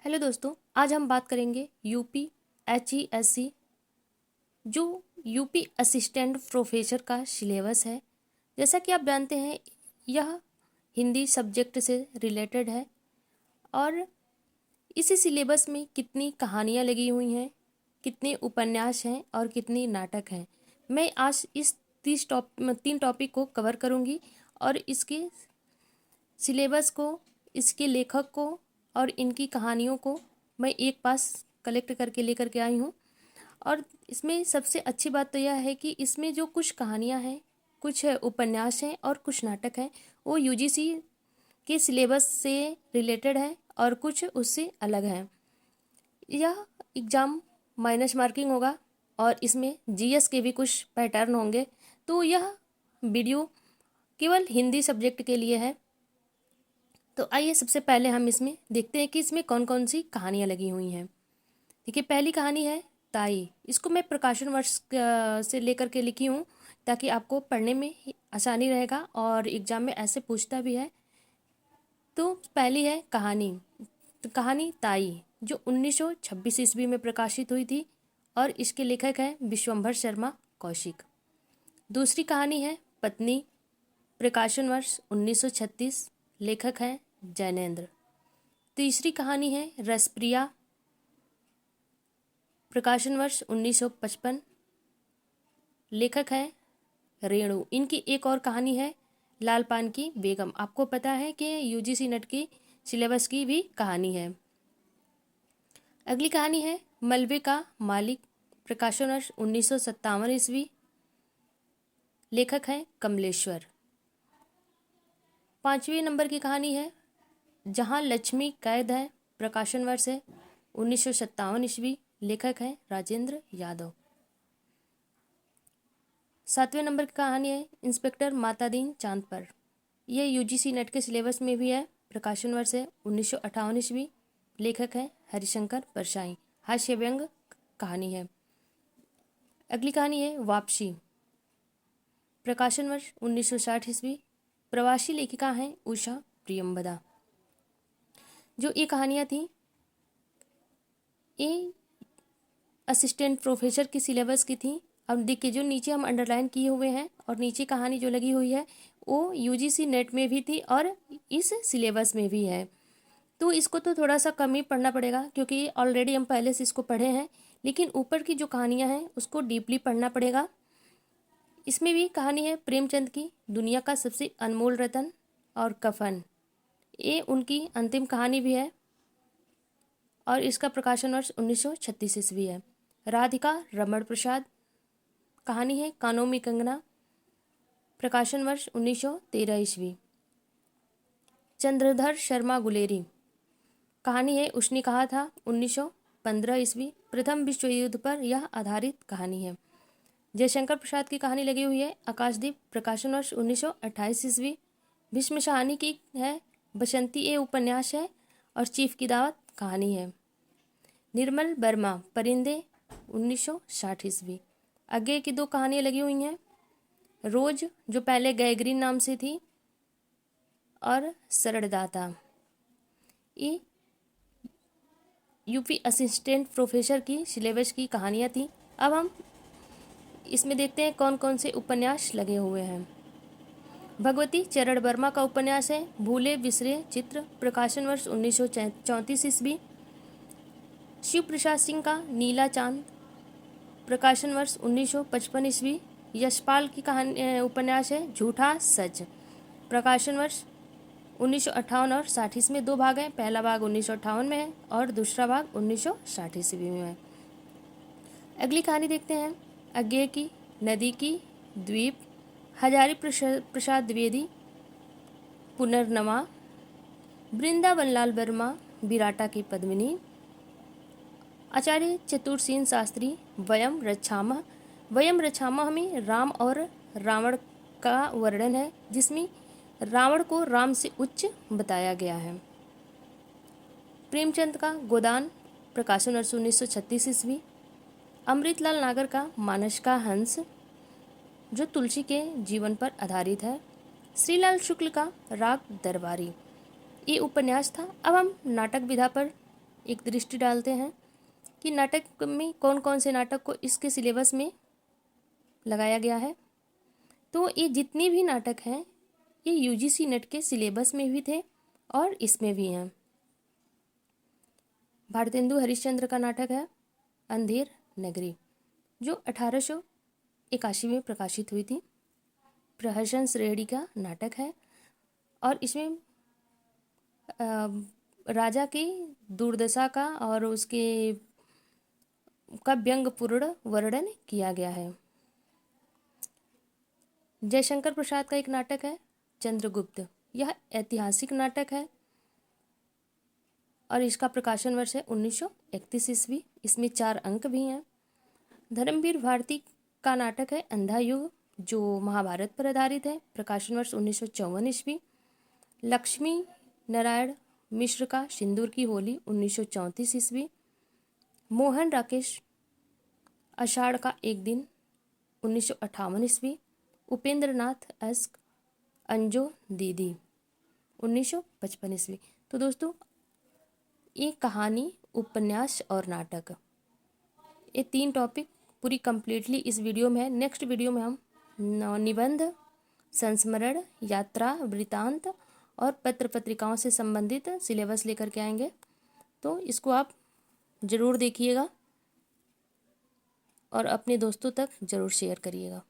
Hello दोस्तों, आज हम बात करेंगे यूपी HESC जो यूपी असिस्टेंट प्रोफेसर का सिलेबस है। जैसा कि आप जानते हैं, यह हिंदी सब्जेक्ट से रिलेटेड है और इसी सिलेबस में कितनी कहानियाँ लगी हुई हैं, कितने उपन्यास हैं और कितनी नाटक हैं। मैं आज इस 3 टॉपिक को कवर करूँगी और इसके सिलेबस को, इसके लेखक को और इनकी कहानियों को मैं एक पास कलेक्ट करके लेकर के आई हूँ। और इसमें सबसे अच्छी बात तो यह है कि इसमें जो कुछ कहानियाँ हैं, कुछ उपन्यास हैं और कुछ नाटक हैं, वो यूजीसी के सिलेबस से रिलेटेड है और कुछ उससे अलग हैं। यह एग्ज़ाम माइनस मार्किंग होगा और इसमें जीएस के भी कुछ पैटर्न होंगे। तो यह वीडियो केवल हिंदी सब्जेक्ट के लिए है। तो आइए सबसे पहले हम इसमें देखते हैं कि इसमें कौन कौन सी कहानियाँ लगी हुई हैं। देखिए, पहली कहानी है ताई। इसको मैं प्रकाशन वर्ष से लेकर के लिखी हूँ ताकि आपको पढ़ने में आसानी रहेगा और एग्जाम में ऐसे पूछता भी है। तो पहली है कहानी, तो कहानी ताई जो 1926 ईस्वी में प्रकाशित हुई थी और इसके लेखक हैं विश्वंभर शर्मा कौशिक। दूसरी कहानी है पत्नी, प्रकाशन वर्ष 1936, लेखक हैं जैनेन्द्र। तीसरी कहानी है रसप्रिया, प्रकाशन वर्ष 1955, लेखक हैं रेणु। इनकी एक और कहानी है लाल पान की बेगम। आपको पता है कि यूजीसी नेट की सिलेबस की भी कहानी है। अगली कहानी है मलबे का मालिक, प्रकाशन वर्ष 1957 ईस्वी, लेखक हैं कमलेश्वर। 5वें नंबर की कहानी है जहाँ लक्ष्मी कैद है, प्रकाशन वर्ष है 1957 ईस्वी, लेखक हैं राजेंद्र यादव। 7वें नंबर की कहानी है इंस्पेक्टर मातादीन चांद पर। यह यूजीसी नेट के सिलेबस में भी है, प्रकाशन वर्ष है 1958 ईस्वी, लेखक हैं हरिशंकर परशाई। हास्य व्यंग कहानी है। अगली कहानी है वापसी, प्रकाशन वर्ष 1960 ईस्वी, प्रवासी लेखिका हैं उषा प्रियंबदा। जो ये कहानियाँ थी, ये असिस्टेंट प्रोफेसर की सिलेबस की थी। अब देखिए, जो नीचे हम अंडरलाइन किए हुए हैं और नीचे कहानी जो लगी हुई है वो यूजीसी नेट में भी थी और इस सिलेबस में भी है। तो इसको तो थोड़ा सा कम ही पढ़ना पड़ेगा क्योंकि ऑलरेडी हम पहले से इसको पढ़े हैं, लेकिन ऊपर की जो कहानियाँ हैं उसको डीपली पढ़ना पड़ेगा। इसमें भी कहानी है प्रेमचंद की दुनिया का सबसे अनमोल रतन और कफन। ये उनकी अंतिम कहानी भी है और इसका प्रकाशन वर्ष 1936 ईस्वी है। राधिका रमण प्रसाद, कहानी है कानों में कंगना, प्रकाशन वर्ष 1913 ईस्वी। चंद्रधर शर्मा गुलेरी, कहानी है उसने कहा था 1915 ईस्वी, प्रथम विश्व युद्ध पर यह आधारित कहानी है। जयशंकर प्रसाद की कहानी लगी हुई है आकाशदीप, प्रकाशन वर्ष 1928 ईस्वी। भीष्म शाहनी की है बसंती, ए उपन्यास है और चीफ की दावत कहानी है। निर्मल वर्मा परिंदे 1960 ईस्वी। आगे की 2 कहानियाँ लगी हुई हैं, रोज जो पहले गैग्रीन नाम से थी और सरड़दाता। ये यूपी असिस्टेंट प्रोफेसर की सिलेबस की कहानियाँ थी। अब हम इसमें देखते हैं कौन कौन से उपन्यास लगे हुए हैं। भगवती चरण वर्मा का उपन्यास है भूले बिसरे चित्र, प्रकाशन वर्ष 1934 ईस्वी। शिव प्रसाद सिंह का नीला चांद, प्रकाशन वर्ष 1955 ईस्वी। यशपाल की कहानी उपन्यास है झूठा सच, प्रकाशन वर्ष 1958 और 60 ईस्वी में 2 भाग हैं। पहला भाग 1958 में है और दूसरा भाग 1960 ईस्वी में है। अगली कहानी देखते हैं अज्ञेय की नदी की द्वीप, हजारी प्रसाद द्विवेदी, पुनर्नवा। वृंदावन लाल वर्मा विराटा की पद्मिनी, आचार्य चतुरसेन शास्त्री वयम रक्षामः। वयम रक्षामः में राम और रावण का वर्णन है जिसमें रावण को राम से उच्च बताया गया है। प्रेमचंद का गोदान, प्रकाशन वर्ष 1936 ईस्वी। अमृतलाल नागर का मानस का हंस जो तुलसी के जीवन पर आधारित है। श्रीलाल शुक्ल का राग दरबारी, ये उपन्यास था। अब हम नाटक विधा पर एक दृष्टि डालते हैं कि नाटक में कौन कौन से नाटक को इसके सिलेबस में लगाया गया है। तो ये जितने भी नाटक हैं ये यूजीसी नेट के सिलेबस में भी थे और इसमें भी हैं। भारतेंदु हरिश्चंद्र का नाटक है अंधेर नगरी, जो 1881 में प्रकाशित हुई थी। प्रहसन श्रेणी का नाटक है और इसमें राजा की दुर्दशा का और उसके का व्यंग्यपूर्ण वर्णन किया गया है। जयशंकर प्रसाद का एक नाटक है चंद्रगुप्त, यह ऐतिहासिक नाटक है और इसका प्रकाशन वर्ष है 1931 ईस्वी। इसमें 4 अंक भी हैं। धर्मवीर भारती का नाटक है अंधा युग, जो महाभारत पर आधारित है, प्रकाशन वर्ष 1954 ईस्वी। लक्ष्मी नारायण मिश्र का सिंदूर की होली 1934 ईस्वी। मोहन राकेश आषाढ़ का एक दिन 1958 ईस्वी। उपेंद्र नाथ एस अंजो दीदी 1955 ईस्वी। तो दोस्तों ये कहानी, उपन्यास और नाटक, ये 3 टॉपिक पूरी कंप्लीटली इस वीडियो में है। नेक्स्ट वीडियो में हम निबंध, संस्मरण, यात्रा वृतांत और पत्र पत्रिकाओं से संबंधित सिलेबस लेकर के आएंगे। तो इसको आप ज़रूर देखिएगा और अपने दोस्तों तक ज़रूर शेयर करिएगा।